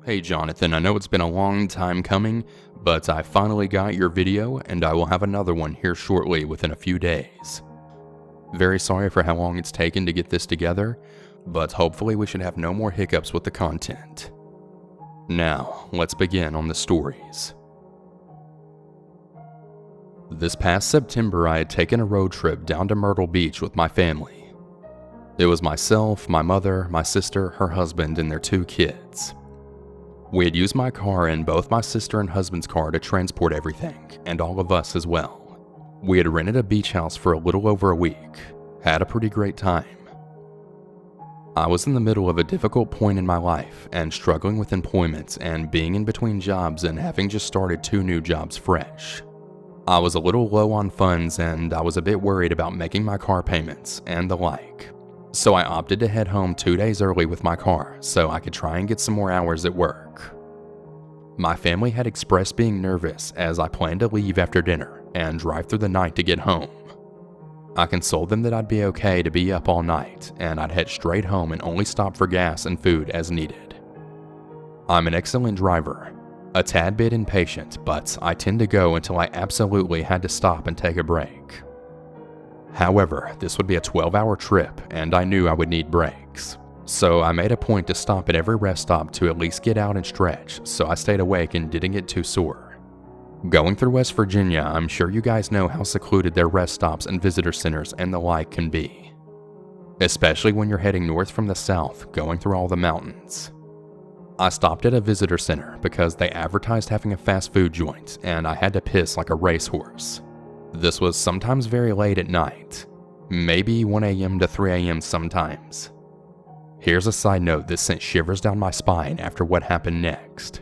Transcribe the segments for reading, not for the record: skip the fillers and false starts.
Hey Jonathan, I know it's been a long time coming, but I finally got your video and I will have another one here shortly within a few days. Very sorry for how long it's taken to get this together, but hopefully we should have no more hiccups with the content. Now, let's begin on the stories. This past September, I had taken a road trip down to Myrtle Beach with my family. It was myself, my mother, my sister, her husband, and their 2 kids. We had used my car and both my sister and husband's car to transport everything, and all of us as well. We had rented a beach house for a little over a week. Had a pretty great time. I was in the middle of a difficult point in my life and struggling with employment and being in between jobs and having just started 2 new jobs fresh. I was a little low on funds and I was a bit worried about making my car payments and the like. So I opted to head home 2 days early with my car so I could try and get some more hours at work. My family had expressed being nervous as I planned to leave after dinner and drive through the night to get home. I consoled them that I'd be okay to be up all night and I'd head straight home and only stop for gas and food as needed. I'm an excellent driver, a tad bit impatient, but I tend to go until I absolutely had to stop and take a break. However, this would be a 12-hour trip and I knew I would need breaks. So I made a point to stop at every rest stop to at least get out and stretch, so I stayed awake and didn't get too sore. Going through West Virginia, I'm sure you guys know how secluded their rest stops and visitor centers and the like can be. Especially when you're heading north from the south, going through all the mountains. I stopped at a visitor center because they advertised having a fast food joint and I had to piss like a racehorse. This was sometimes very late at night, maybe 1 a.m. to 3 a.m. sometimes. Here's a side note that sent shivers down my spine after what happened next.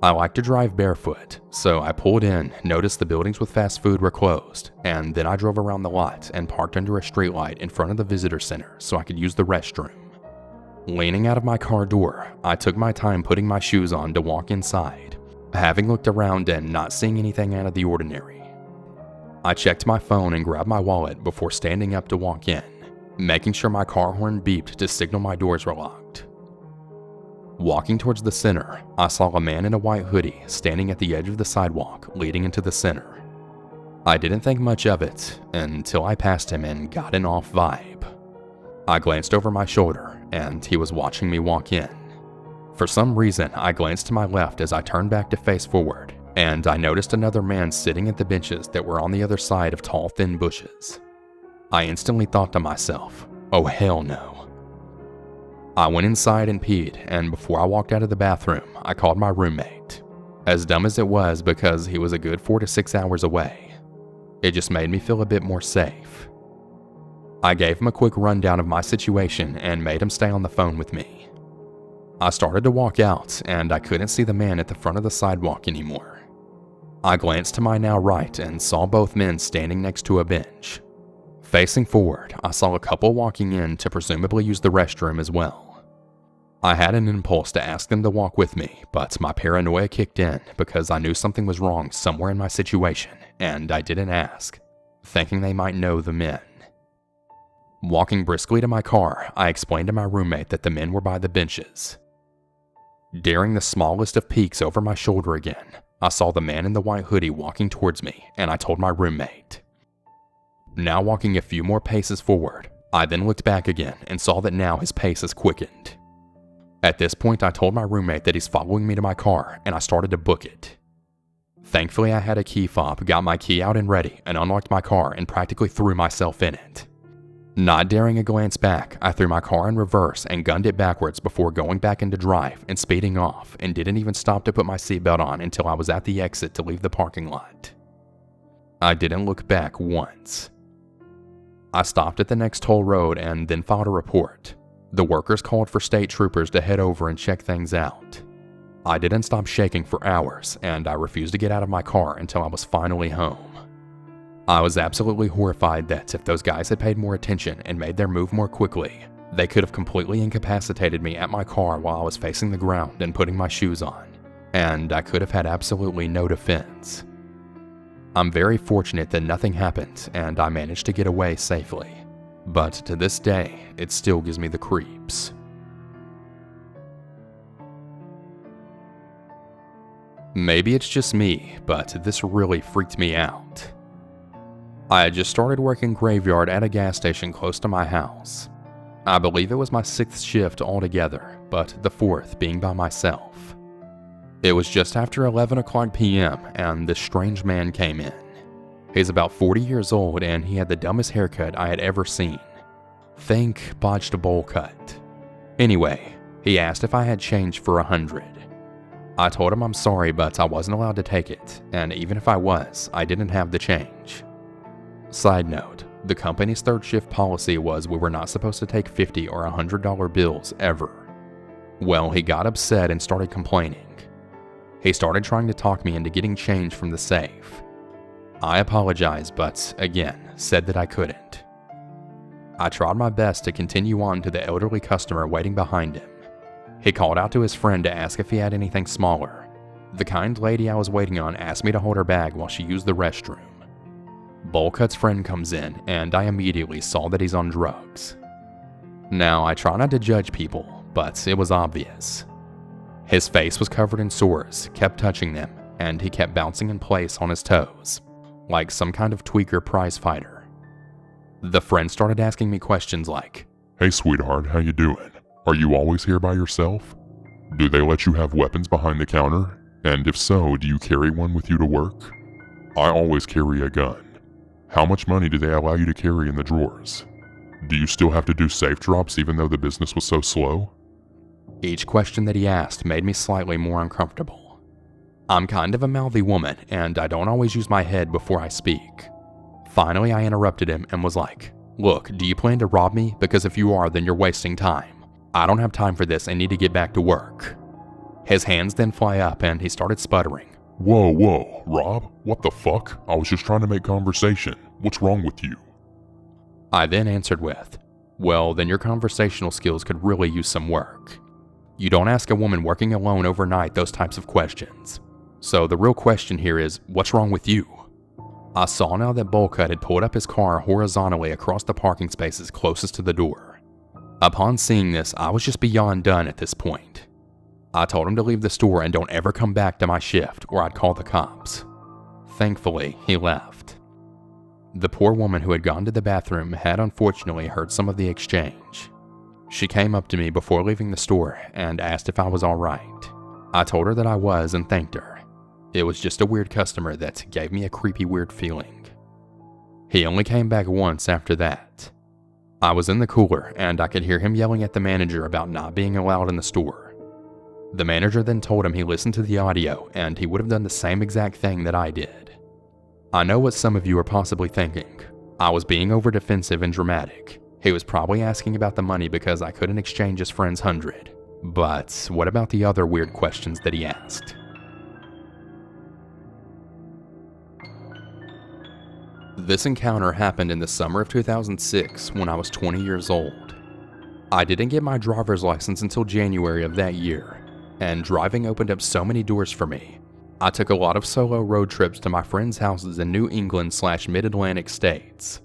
I like to drive barefoot, so I pulled in, noticed the buildings with fast food were closed, and then I drove around the lot and parked under a streetlight in front of the visitor center so I could use the restroom. Leaning out of my car door, I took my time putting my shoes on to walk inside, having looked around and not seeing anything out of the ordinary. I checked my phone and grabbed my wallet before standing up to walk in, making sure my car horn beeped to signal my doors were locked. Walking towards the center, I saw a man in a white hoodie standing at the edge of the sidewalk leading into the center. I didn't think much of it until I passed him and got an off vibe. I glanced over my shoulder and he was watching me walk in. For some reason, I glanced to my left as I turned back to face forward, and I noticed another man sitting at the benches that were on the other side of tall, thin bushes. I instantly thought to myself, oh hell no. I went inside and peed, and before I walked out of the bathroom, I called my roommate. As dumb as it was because he was a good 4 to 6 hours away. It just made me feel a bit more safe. I gave him a quick rundown of my situation and made him stay on the phone with me. I started to walk out, and I couldn't see the man at the front of the sidewalk anymore. I glanced to my now right and saw both men standing next to a bench. Facing forward, I saw a couple walking in to presumably use the restroom as well. I had an impulse to ask them to walk with me, but my paranoia kicked in because I knew something was wrong somewhere in my situation, and I didn't ask, thinking they might know the men. Walking briskly to my car, I explained to my roommate that the men were by the benches. Daring the smallest of peeks over my shoulder again, I saw the man in the white hoodie walking towards me, and I told my roommate. Now walking a few more paces forward, I then looked back again and saw that now his pace has quickened. At this point, I told my roommate that he's following me to my car, and I started to book it. Thankfully, I had a key fob, got my key out and ready, and unlocked my car and practically threw myself in it. Not daring a glance back, I threw my car in reverse and gunned it backwards before going back into drive and speeding off, and didn't even stop to put my seatbelt on until I was at the exit to leave the parking lot. I didn't look back once. I stopped at the next toll road and then filed a report. The workers called for state troopers to head over and check things out. I didn't stop shaking for hours, and I refused to get out of my car until I was finally home. I was absolutely horrified that if those guys had paid more attention and made their move more quickly, they could have completely incapacitated me at my car while I was facing the ground and putting my shoes on, and I could have had absolutely no defense. I'm very fortunate that nothing happened and I managed to get away safely, but to this day, it still gives me the creeps. Maybe it's just me, but this really freaked me out. I had just started working graveyard at a gas station close to my house. I believe it was my 6th shift altogether, but the 4th being by myself. It was just after 11 o'clock p.m. and this strange man came in. He's about 40 years old and he had the dumbest haircut I had ever seen. Think botched bowl cut. Anyway, he asked if I had change for 100. I told him I'm sorry, but I wasn't allowed to take it, and even if I was, I didn't have the change. Side note, the company's 3rd shift policy was we were not supposed to take $50 or $100 bills ever. Well, he got upset and started complaining. He started trying to talk me into getting change from the safe. I apologized, but again, said that I couldn't. I tried my best to continue on to the elderly customer waiting behind him. He called out to his friend to ask if he had anything smaller. The kind lady I was waiting on asked me to hold her bag while she used the restroom. Bowlcut's friend comes in, and I immediately saw that he's on drugs. Now, I try not to judge people, but it was obvious. His face was covered in sores, kept touching them, and he kept bouncing in place on his toes, like some kind of tweaker prize fighter. The friend started asking me questions like, "Hey sweetheart, how you doing? Are you always here by yourself? Do they let you have weapons behind the counter? And if so, do you carry one with you to work? I always carry a gun. How much money do they allow you to carry in the drawers? Do you still have to do safe drops even though the business was so slow?" Each question that he asked made me slightly more uncomfortable. I'm kind of a mouthy woman, and I don't always use my head before I speak. Finally, I interrupted him and was like, "Look, do you plan to rob me? Because if you are, then you're wasting time. I don't have time for this and need to get back to work." His hands then fly up and he started sputtering. Whoa, Rob? What the fuck? I was just trying to make conversation. What's wrong with you?" I then answered with, "Well, then your conversational skills could really use some work. You don't ask a woman working alone overnight those types of questions. So the real question here is, what's wrong with you?" I saw now that Bowlcut had pulled up his car horizontally across the parking spaces closest to the door. Upon seeing this, I was just beyond done at this point. I told him to leave the store and don't ever come back to my shift or I'd call the cops. Thankfully, he left. The poor woman who had gone to the bathroom had unfortunately heard some of the exchange. She came up to me before leaving the store and asked if I was alright. I told her that I was and thanked her. It was just a weird customer that gave me a creepy weird feeling. He only came back once after that. I was in the cooler and I could hear him yelling at the manager about not being allowed in the store. The manager then told him he listened to the audio and he would have done the same exact thing that I did. I know what some of you are possibly thinking. I was being over defensive and dramatic. He was probably asking about the money because I couldn't exchange his friend's 100. But what about the other weird questions that he asked? This encounter happened in the summer of 2006 when I was 20 years old. I didn't get my driver's license until January of that year, and driving opened up so many doors for me. I took a lot of solo road trips to my friends' houses in New England/Mid-Atlantic states.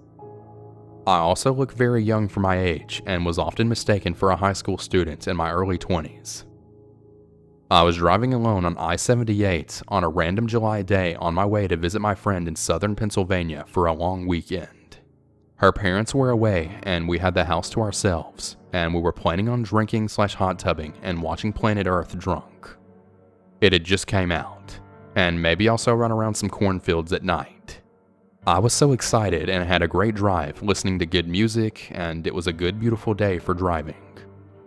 I also looked very young for my age and was often mistaken for a high school student in my early 20s. I was driving alone on I-78 on a random July day on my way to visit my friend in southern Pennsylvania for a long weekend. Her parents were away and we had the house to ourselves, and we were planning on drinking/hot tubbing and watching Planet Earth drunk. It had just came out, and maybe also run around some cornfields at night. I was so excited and had a great drive listening to good music, and it was a good beautiful day for driving.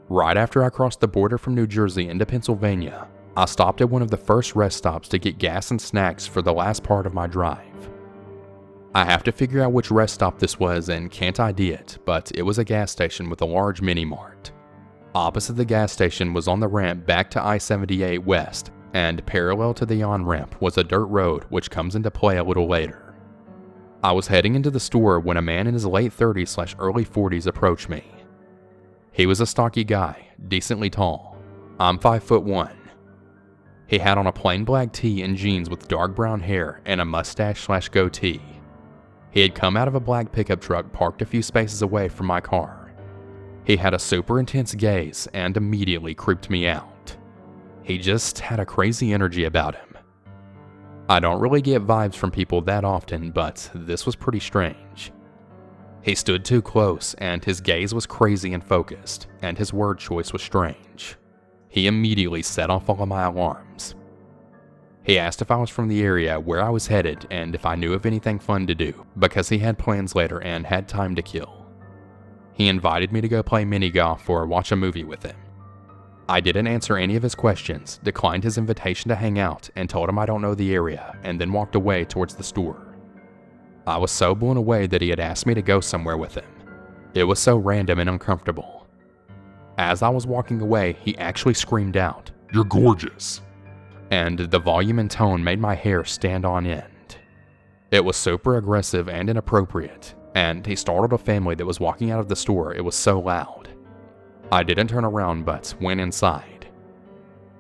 Right after I crossed the border from New Jersey into Pennsylvania, I stopped at one of the first rest stops to get gas and snacks for the last part of my drive. I have to figure out which rest stop this was and can't ID it, but it was a gas station with a large mini-mart. Opposite the gas station was on the ramp back to I-78 West, and parallel to the on-ramp was a dirt road which comes into play a little later. I was heading into the store when a man in his late 30s/early 40s approached me. He was a stocky guy, decently tall. I'm 5'1". He had on a plain black tee and jeans with dark brown hair and a mustache/goatee. He had come out of a black pickup truck parked a few spaces away from my car. He had a super intense gaze and immediately creeped me out. He just had a crazy energy about him, I don't really get vibes from people that often, but this was pretty strange. He stood too close, and his gaze was crazy and focused, and his word choice was strange. He immediately set off all of my alarms. He asked if I was from the area, where I was headed, and if I knew of anything fun to do, because he had plans later and had time to kill. He invited me to go play mini golf or watch a movie with him. I didn't answer any of his questions, declined his invitation to hang out, and told him I don't know the area, and then walked away towards the store. I was so blown away that he had asked me to go somewhere with him. It was so random and uncomfortable. As I was walking away, he actually screamed out, "You're gorgeous." And the volume and tone made my hair stand on end. It was super aggressive and inappropriate, and he startled a family that was walking out of the store. It was so loud. I didn't turn around but went inside.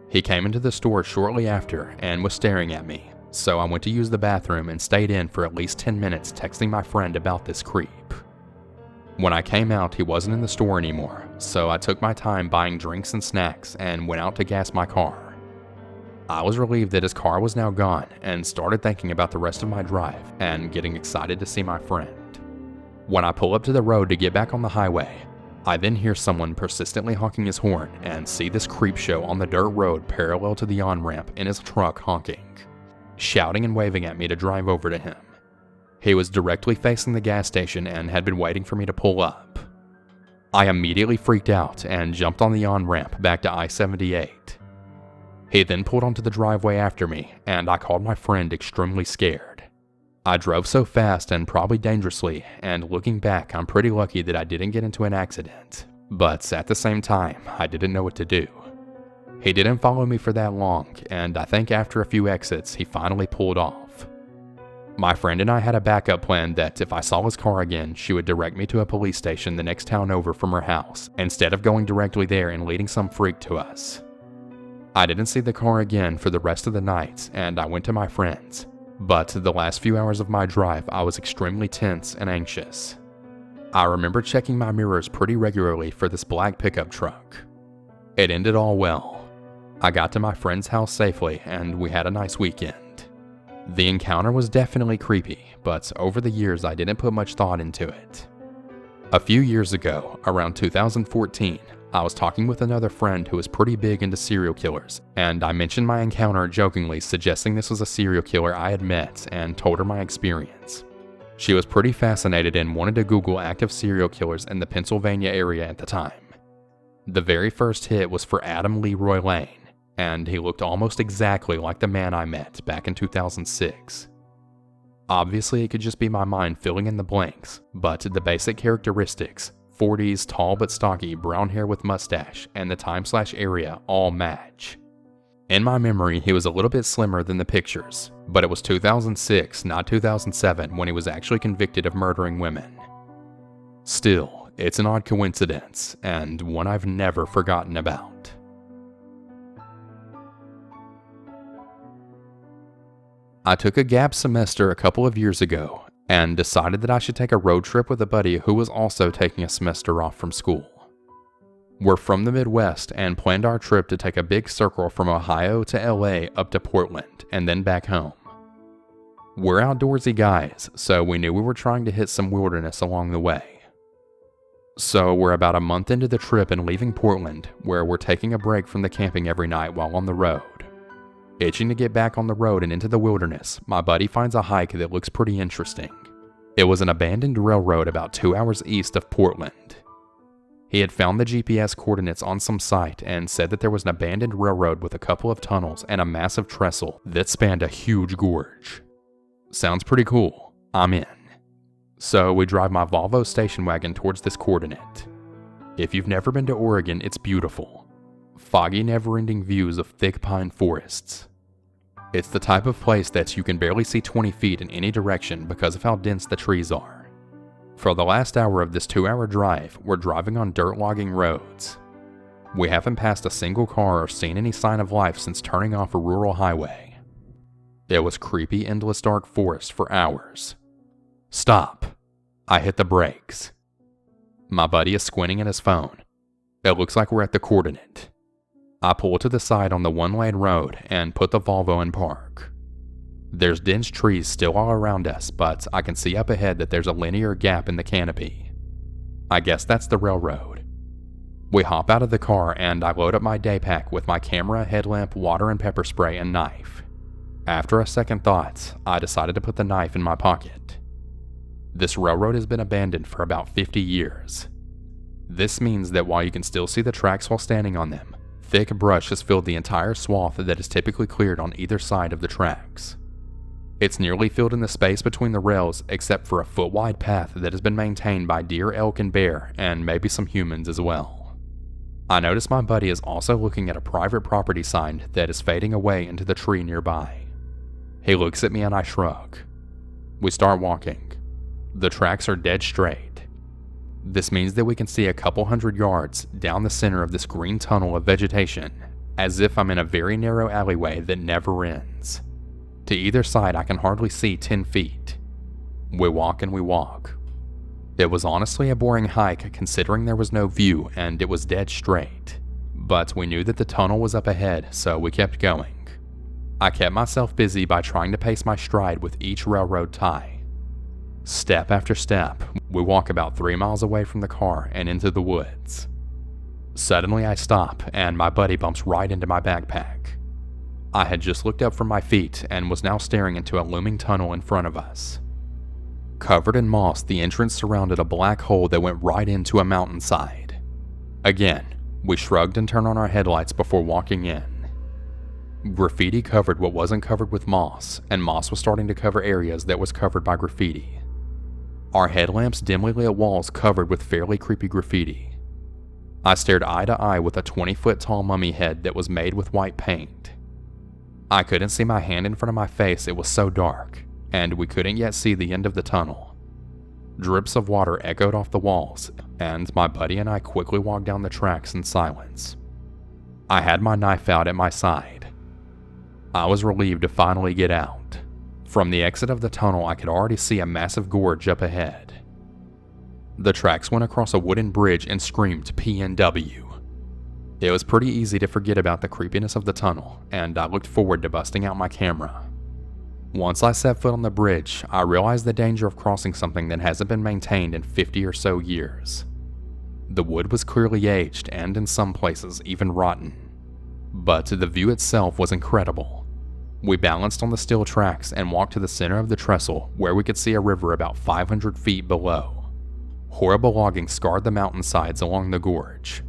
He came into the store shortly after and was staring at me, so I went to use the bathroom and stayed in for at least 10 minutes texting my friend about this creep. When I came out, he wasn't in the store anymore, so I took my time buying drinks and snacks and went out to gas my car. I was relieved that his car was now gone and started thinking about the rest of my drive and getting excited to see my friend. When I pull up to the road to get back on the highway, I then hear someone persistently honking his horn and see this creep show on the dirt road parallel to the on-ramp in his truck honking, shouting and waving at me to drive over to him. He was directly facing the gas station and had been waiting for me to pull up. I immediately freaked out and jumped on the on-ramp back to I-78. He then pulled onto the driveway after me, and I called my friend extremely scared. I drove so fast and probably dangerously, and looking back, I'm pretty lucky that I didn't get into an accident. But at the same time, I didn't know what to do. He didn't follow me for that long, and I think after a few exits, he finally pulled off. My friend and I had a backup plan that if I saw his car again, she would direct me to a police station the next town over from her house, instead of going directly there and leading some freak to us. I didn't see the car again for the rest of the night, and I went to my friend's. But the last few hours of my drive, I was extremely tense and anxious. I remember checking my mirrors pretty regularly for this black pickup truck. It ended all well. I got to my friend's house safely, and we had a nice weekend. The encounter was definitely creepy, but over the years I didn't put much thought into it. A few years ago, around 2014, I was talking with another friend who was pretty big into serial killers, and I mentioned my encounter jokingly, suggesting this was a serial killer I had met, and told her my experience. She was pretty fascinated and wanted to Google active serial killers in the Pennsylvania area at the time. The very first hit was for Adam Leroy Lane, and he looked almost exactly like the man I met back in 2006. Obviously, it could just be my mind filling in the blanks, but the basic characteristics, 40s, tall but stocky, brown hair with mustache, and the time/area all match. In my memory, he was a little bit slimmer than the pictures, but it was 2006, not 2007, when he was actually convicted of murdering women. Still, it's an odd coincidence, and one I've never forgotten about. I took a gap semester a couple of years ago, and decided that I should take a road trip with a buddy who was also taking a semester off from school. We're from the Midwest and planned our trip to take a big circle from Ohio to LA up to Portland and then back home. We're outdoorsy guys, so we knew we were trying to hit some wilderness along the way. So we're about a month into the trip and leaving Portland, where we're taking a break from the camping every night while on the road. Itching to get back on the road and into the wilderness, my buddy finds a hike that looks pretty interesting. It was an abandoned railroad about 2 hours east of Portland. He had found the GPS coordinates on some site and said that there was an abandoned railroad with a couple of tunnels and a massive trestle that spanned a huge gorge. Sounds pretty cool. I'm in. So we drive my Volvo station wagon towards this coordinate. If you've never been to Oregon, it's beautiful. Foggy, never-ending views of thick pine forests. It's the type of place that you can barely see 20 feet in any direction because of how dense the trees are. For the last hour of this 2-hour drive, we're driving on dirt logging roads. We haven't passed a single car or seen any sign of life since turning off a rural highway. It was creepy, endless dark forest for hours. Stop. I hit the brakes. My buddy is squinting at his phone. It looks like we're at the coordinate. I pull to the side on the one-lane road and put the Volvo in park. There's dense trees still all around us, but I can see up ahead that there's a linear gap in the canopy. I guess that's the railroad. We hop out of the car and I load up my day pack with my camera, headlamp, water and pepper spray, and knife. After a second thought, I decided to put the knife in my pocket. This railroad has been abandoned for about 50 years. This means that while you can still see the tracks while standing on them, thick brush has filled the entire swath that is typically cleared on either side of the tracks. It's nearly filled in the space between the rails except for a foot-wide path that has been maintained by deer, elk, and bear, and maybe some humans as well. I notice my buddy is also looking at a private property sign that is fading away into the tree nearby. He looks at me and I shrug. We start walking. The tracks are dead straight. This means that we can see a couple hundred yards down the center of this green tunnel of vegetation, as if I'm in a very narrow alleyway that never ends. To either side I can hardly see 10 feet. We walk and we walk. It was honestly a boring hike considering there was no view and it was dead straight, but we knew that the tunnel was up ahead, so we kept going. I kept myself busy by trying to pace my stride with each railroad tie. Step after step, we walk about 3 miles away from the car and into the woods. Suddenly I stop and my buddy bumps right into my backpack. I had just looked up from my feet and was now staring into a looming tunnel in front of us. Covered in moss, the entrance surrounded a black hole that went right into a mountainside. Again, we shrugged and turned on our headlights before walking in. Graffiti covered what wasn't covered with moss, and moss was starting to cover areas that was covered by graffiti. Our headlamps dimly lit walls covered with fairly creepy graffiti. I stared eye to eye with a 20-foot tall mummy head that was made with white paint. I couldn't see my hand in front of my face, it was so dark, and we couldn't yet see the end of the tunnel. Drips of water echoed off the walls, and my buddy and I quickly walked down the tracks in silence. I had my knife out at my side. I was relieved to finally get out. From the exit of the tunnel, I could already see a massive gorge up ahead. The tracks went across a wooden bridge and screamed PNW. It was pretty easy to forget about the creepiness of the tunnel, and I looked forward to busting out my camera. Once I set foot on the bridge, I realized the danger of crossing something that hasn't been maintained in 50 or so years. The wood was clearly aged and in some places even rotten. But the view itself was incredible. We balanced on the steel tracks and walked to the center of the trestle where we could see a river about 500 feet below. Horrible logging scarred the mountainsides along the gorge.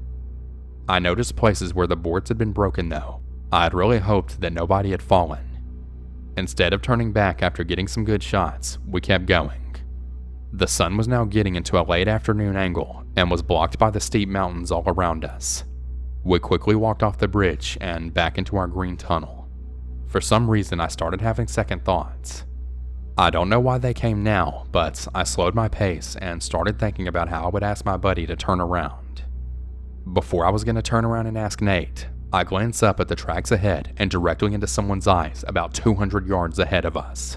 I noticed places where the boards had been broken though. I had really hoped that nobody had fallen. Instead of turning back after getting some good shots, we kept going. The sun was now getting into a late afternoon angle and was blocked by the steep mountains all around us. We quickly walked off the bridge and back into our green tunnel. For some reason, I started having second thoughts. I don't know why they came now, but I slowed my pace and started thinking about how I would ask my buddy to turn around. Before I was going to turn around and ask Nate, I glanced up at the tracks ahead and directly into someone's eyes about 200 yards ahead of us.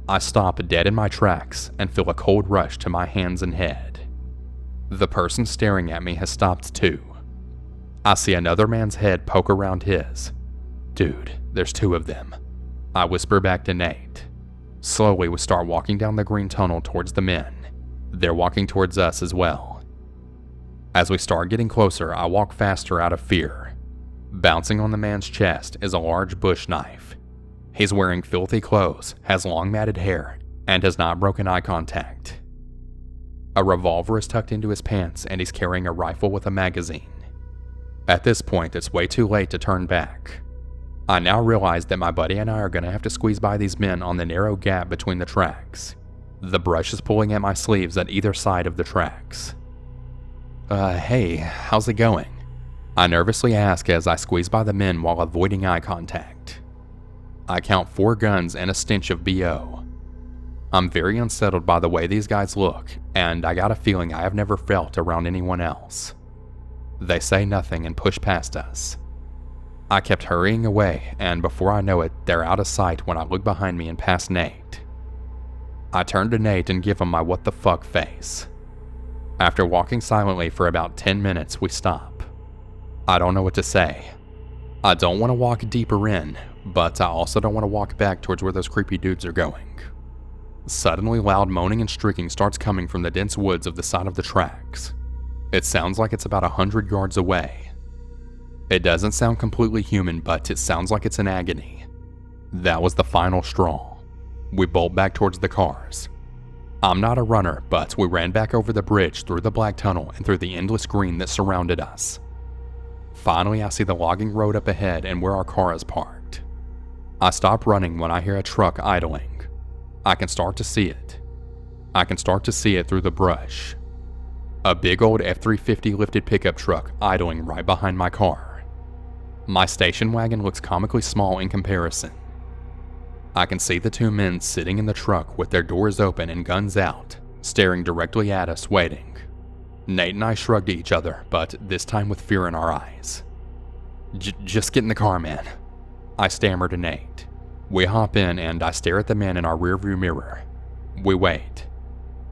I stop dead in my tracks and feel a cold rush to my hands and head. The person staring at me has stopped too. I see another man's head poke around his. Dude, there's 2 of them. I whisper back to Nate. Slowly, we start walking down the green tunnel towards the men. They're walking towards us as well. As we start getting closer, I walk faster out of fear. Bouncing on the man's chest is a large bush knife. He's wearing filthy clothes, has long matted hair, and has not broken eye contact. A revolver is tucked into his pants and he's carrying a rifle with a magazine. At this point, it's way too late to turn back. I now realize that my buddy and I are going to have to squeeze by these men on the narrow gap between the tracks. The brush is pulling at my sleeves at either side of the tracks. Hey, how's it going? I nervously ask as I squeeze by the men while avoiding eye contact. I count 4 guns and a stench of BO. I'm very unsettled by the way these guys look, and I got a feeling I have never felt around anyone else. They say nothing and push past us. I kept hurrying away, and before I know it, they're out of sight when I look behind me and past Nate. I turn to Nate and give him my what the fuck face. After walking silently for about 10 minutes, we stop. I don't know what to say. I don't want to walk deeper in, but I also don't want to walk back towards where those creepy dudes are going. Suddenly, loud moaning and shrieking starts coming from the dense woods of the side of the tracks. It sounds like it's about 100 yards away. It doesn't sound completely human, but it sounds like it's in agony. That was the final straw. We bolt back towards the cars. I'm not a runner, but we ran back over the bridge, through the black tunnel, and through the endless green that surrounded us. Finally, I see the logging road up ahead and where our car is parked. I stop running when I hear a truck idling. I can start to see it. I can start to see it through the brush. A big old F-350 lifted pickup truck idling right behind my car. My station wagon looks comically small in comparison. I can see the two men sitting in the truck with their doors open and guns out, staring directly at us, waiting. Nate and I shrugged at each other, but this time with fear in our eyes. Just get in the car, man," I stammer to Nate. We hop in and I stare at the man in our rearview mirror. We wait.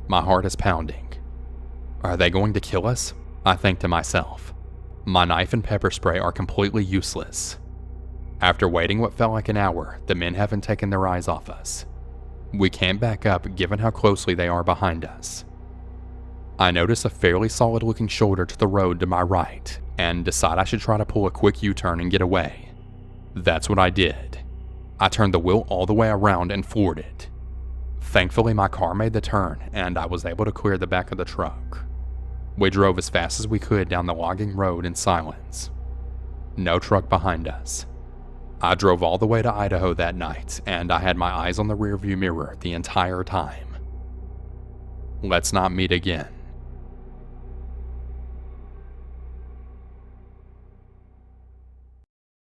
My heart is pounding. Are they going to kill us? I think to myself. My knife and pepper spray are completely useless. After waiting what felt like an hour, the men haven't taken their eyes off us. We can't back up given how closely they are behind us. I notice a fairly solid looking shoulder to the road to my right and decide I should try to pull a quick U-turn and get away. That's what I did. I turned the wheel all the way around and floored it. Thankfully, my car made the turn and I was able to clear the back of the truck. We drove as fast as we could down the logging road in silence. No truck behind us. I drove all the way to Idaho that night and I had my eyes on the rearview mirror the entire time. Let's not meet again.